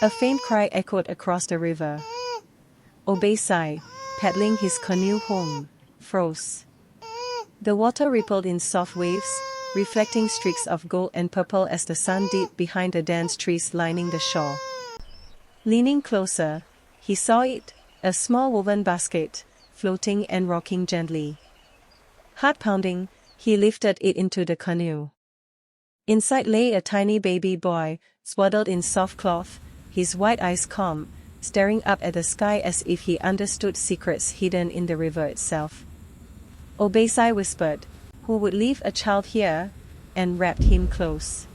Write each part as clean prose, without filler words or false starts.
A faint cry echoed across the river. Obeisai, paddling his canoe home, froze. The water rippled in soft waves, reflecting streaks of gold and purple as the sun dipped behind the dense trees lining the shore. Leaning closer, he saw it, a small woven basket, floating and rocking gently. Heart-pounding, he lifted it into the canoe. Inside lay a tiny baby boy, swaddled in soft cloth, his white eyes calm, staring up at the sky as if he understood secrets hidden in the river itself. Obeisai whispered, "Who would leave a child here?" and wrapped him close.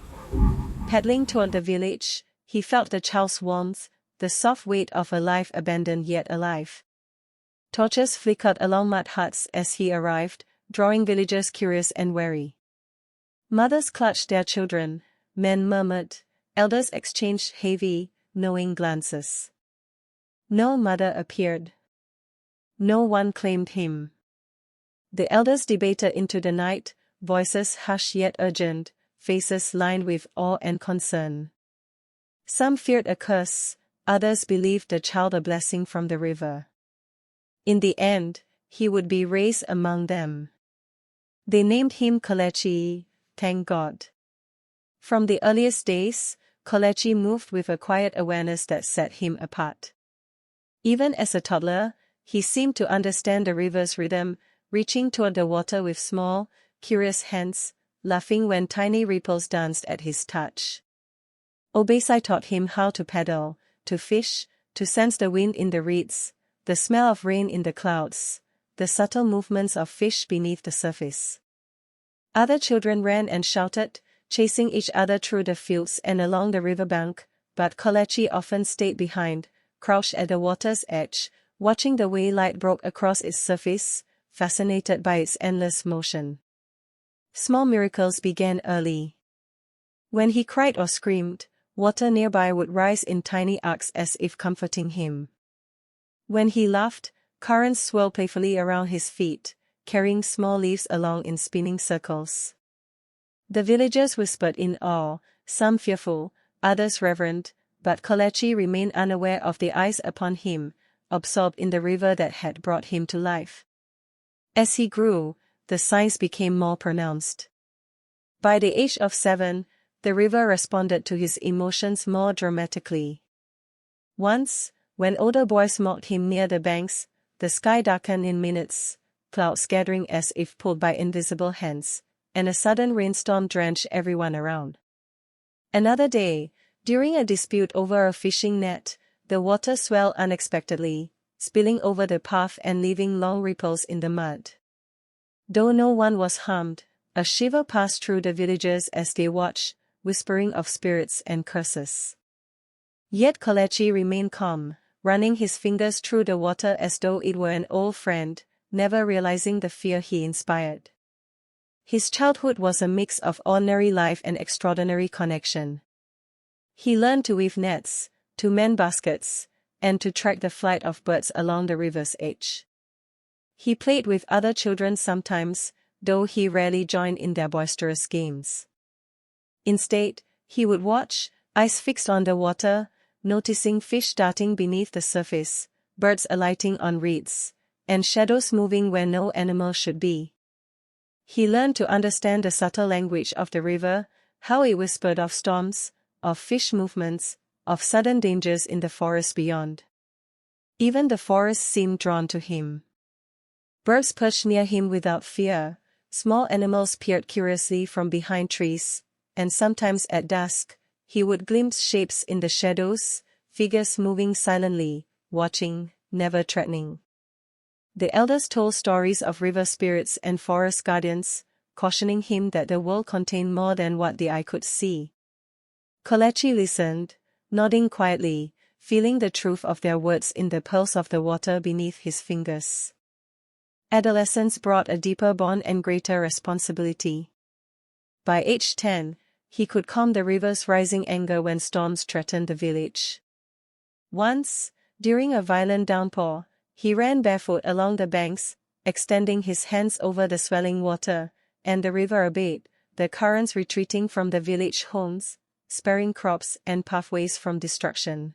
Paddling toward the village, he felt the child's warmth, the soft weight of a life abandoned yet alive. Torches flickered along mud huts as he arrived, drawing villagers curious and wary. Mothers clutched their children, men murmured, elders exchanged heavy, knowing glances. No mother appeared. No one claimed him. The elders debated into the night, voices hushed yet urgent, faces lined with awe and concern. Some feared a curse, others believed the child a blessing from the river. In the end, he would be raised among them. They named him Kalechi, thank God. From the earliest days, Kalechi moved with a quiet awareness that set him apart. Even as a toddler, he seemed to understand the river's rhythm, reaching toward the water with small, curious hands, laughing when tiny ripples danced at his touch. Obeisai taught him how to paddle, to fish, to sense the wind in the reeds, the smell of rain in the clouds, the subtle movements of fish beneath the surface. Other children ran and shouted, chasing each other through the fields and along the riverbank, but Kalechi often stayed behind, crouched at the water's edge, watching the way light broke across its surface, fascinated by its endless motion. Small miracles began early. When he cried or screamed, water nearby would rise in tiny arcs as if comforting him. When he laughed, currents swirled playfully around his feet, carrying small leaves along in spinning circles. The villagers whispered in awe, some fearful, others reverent, but Kalechi remained unaware of the eyes upon him, absorbed in the river that had brought him to life. As he grew, the signs became more pronounced. By the age of 7, the river responded to his emotions more dramatically. Once, when older boys mocked him near the banks, the sky darkened in minutes, clouds gathering as if pulled by invisible hands, and a sudden rainstorm drenched everyone around. Another day, during a dispute over a fishing net, the water swelled unexpectedly, spilling over the path and leaving long ripples in the mud. Though no one was harmed, a shiver passed through the villagers as they watched, whispering of spirits and curses. Yet Kalechi remained calm, running his fingers through the water as though it were an old friend, never realizing the fear he inspired. His childhood was a mix of ordinary life and extraordinary connection. He learned to weave nets, to mend baskets, and to track the flight of birds along the river's edge. He played with other children sometimes, though he rarely joined in their boisterous games. Instead, he would watch, eyes fixed on the water, noticing fish darting beneath the surface, birds alighting on reeds, and shadows moving where no animal should be. He learned to understand the subtle language of the river, how it whispered of storms, of fish movements, of sudden dangers in the forest beyond. Even the forest seemed drawn to him. Birds perched near him without fear, small animals peered curiously from behind trees, and sometimes at dusk, he would glimpse shapes in the shadows, figures moving silently, watching, never threatening. The elders told stories of river spirits and forest guardians, cautioning him that the world contained more than what the eye could see. Kalechi listened, nodding quietly, feeling the truth of their words in the pulse of the water beneath his fingers. Adolescence brought a deeper bond and greater responsibility. By age 10, he could calm the river's rising anger when storms threatened the village. Once, during a violent downpour, he ran barefoot along the banks, extending his hands over the swelling water, and the river obeyed, the currents retreating from the village homes, sparing crops and pathways from destruction.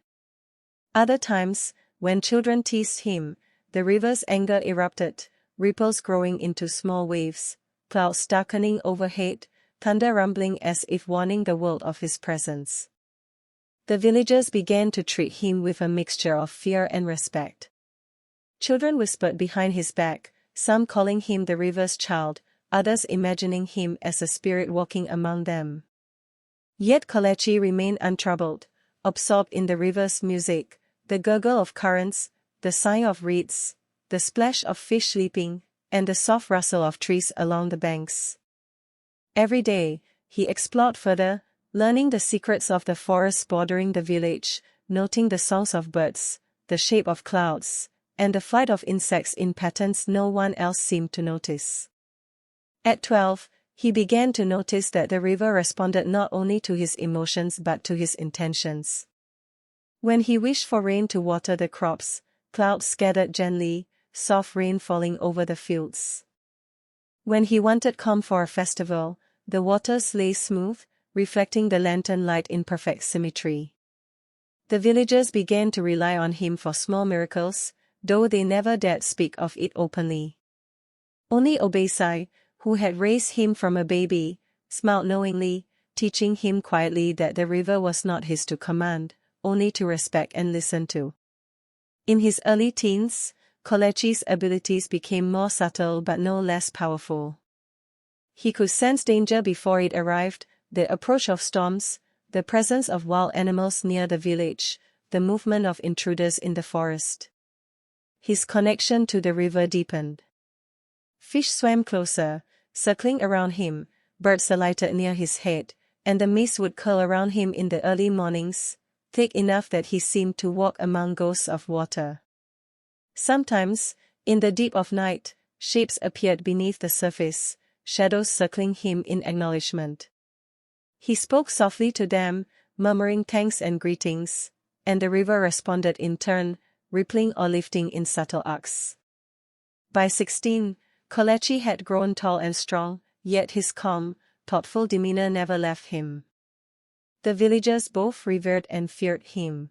Other times, when children teased him, the river's anger erupted, ripples growing into small waves, clouds darkening overhead, thunder rumbling as if warning the world of his presence. The villagers began to treat him with a mixture of fear and respect. Children whispered behind his back, some calling him the river's child, others imagining him as a spirit walking among them. Yet Kalechi remained untroubled, absorbed in the river's music, the gurgle of currents, the sighing of reeds, the splash of fish leaping, and the soft rustle of trees along the banks. Every day, he explored further, learning the secrets of the forests bordering the village, noting the songs of birds, the shape of clouds, and the flight of insects in patterns no one else seemed to notice. At 12, he began to notice that the river responded not only to his emotions but to his intentions. When he wished for rain to water the crops, clouds gathered gently, soft rain falling over the fields. When he wanted calm for a festival, the waters lay smooth, reflecting the lantern light in perfect symmetry. The villagers began to rely on him for small miracles, though they never dared speak of it openly. Only Obesai, who had raised him from a baby, smiled knowingly, teaching him quietly that the river was not his to command, only to respect and listen to. In his early teens, Kalechi's abilities became more subtle but no less powerful. He could sense danger before it arrived, the approach of storms, the presence of wild animals near the village, the movement of intruders in the forest. His connection to the river deepened. Fish swam closer, circling around him, birds alighted near his head, and the mist would curl around him in the early mornings, thick enough that he seemed to walk among ghosts of water. Sometimes, in the deep of night, shapes appeared beneath the surface, shadows circling him in acknowledgement. He spoke softly to them, murmuring thanks and greetings, and the river responded in turn, rippling or lifting in subtle arcs. By 16, Kalechi had grown tall and strong, yet his calm, thoughtful demeanor never left him. The villagers both revered and feared him.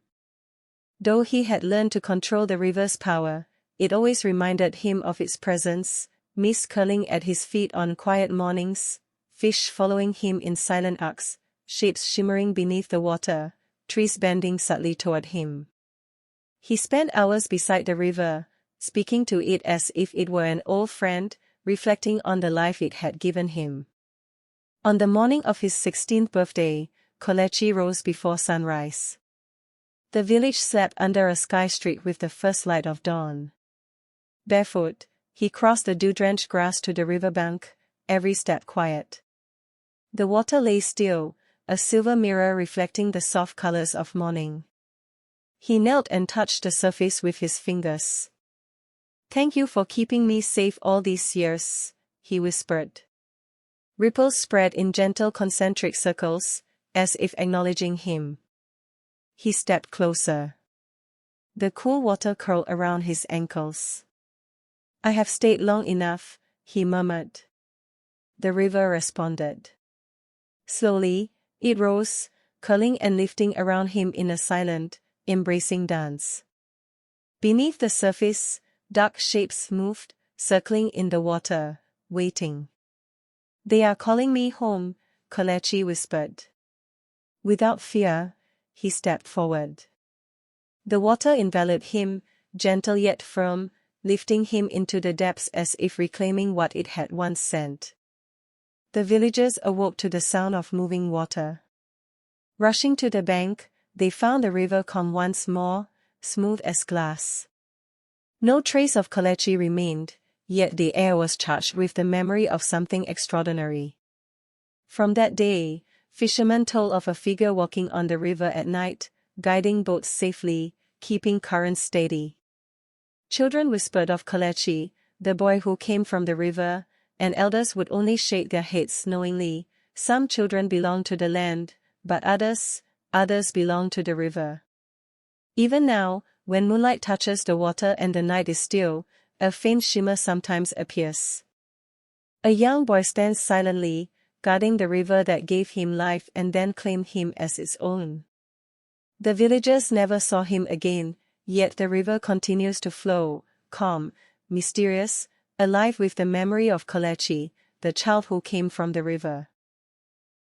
Though he had learned to control the river's power, it always reminded him of its presence, mist curling at his feet on quiet mornings, fish following him in silent arcs, shapes shimmering beneath the water, trees bending subtly toward him. He spent hours beside the river, speaking to it as if it were an old friend, reflecting on the life it had given him. On the morning of his 16th birthday, Kalechi rose before sunrise. The village slept under a sky streaked with the first light of dawn. Barefoot, he crossed the dew-drenched grass to the riverbank, every step quiet. The water lay still, a silver mirror reflecting the soft colors of morning. He knelt and touched the surface with his fingers. "Thank you for keeping me safe all these years," he whispered. Ripples spread in gentle concentric circles, as if acknowledging him. He stepped closer. The cool water curled around his ankles. "I have stayed long enough," he murmured. The river responded. Slowly, it rose, curling and lifting around him in a silent, embracing dance. Beneath the surface, dark shapes moved, circling in the water, waiting. "They are calling me home," Kalechi whispered. Without fear, he stepped forward. The water enveloped him, gentle yet firm, lifting him into the depths as if reclaiming what it had once sent. The villagers awoke to the sound of moving water. Rushing to the bank, they found the river calm once more, smooth as glass. No trace of Kalechi remained, yet the air was charged with the memory of something extraordinary. From that day, fishermen told of a figure walking on the river at night, guiding boats safely, keeping currents steady. Children whispered of Kalechi, the boy who came from the river, and elders would only shake their heads knowingly. Some children belonged to the land, but others belonged to the river. Even now, when moonlight touches the water and the night is still, a faint shimmer sometimes appears. A young boy stands silently, guarding the river that gave him life and then claimed him as its own. The villagers never saw him again, yet the river continues to flow, calm, mysterious, alive with the memory of Kalechi, the child who came from the river.